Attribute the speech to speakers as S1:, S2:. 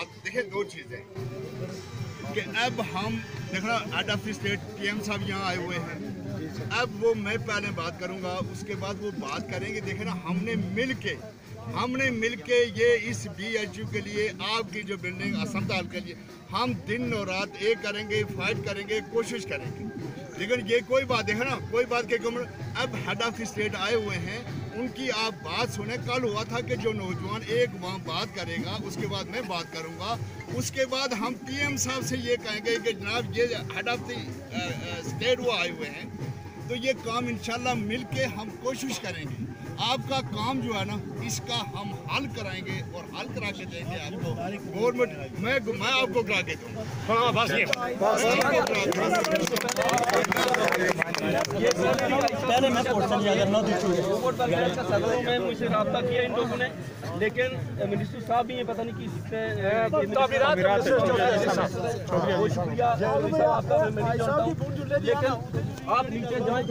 S1: बात देखिए, दो चीज़ें कि अब हम देखना head of the state PM साहब यहाँ आए हुए हैं। अब वो मैं पहले बात करूँगा, उसके बाद वो बात करेंगे। देखे ना, हमने मिल के ये इस BHU के लिए, आपकी जो बिल्डिंग अस्पताल के लिए हम दिन और रात एक करेंगे, फाइट करेंगे, कोशिश करेंगे। लेकिन ये कोई बात देखो ना, कोई बात के अब हेड ऑफ द स्टेट आए हुए हैं, उनकी आप बात सुने। कल हुआ था कि जो नौजवान एक वहाँ बात करेगा, उसके बाद मैं बात करूँगा, उसके बाद हम PM साहब से ये कहेंगे कि जनाब ये हेड ऑफ द स्टेट वो आए हुए हैं, तो ये काम इंशाल्लाह मिल के हम कोशिश करेंगे। आपका काम जो है ना, इसका हम हल कराएंगे और हल करा के देंगे आपको। गवर्नमेंट मैं आपको करा के दूँगा।
S2: हाँ बस ये
S3: पहले मैं पोर्शन अगर न
S2: सदरों में मुझसे रब्ता किया इन लोगों ने, लेकिन मिनिस्टर साहब भी ये पता नहीं किस शुक्रिया आपका, लेकिन आप नीचे जाएं।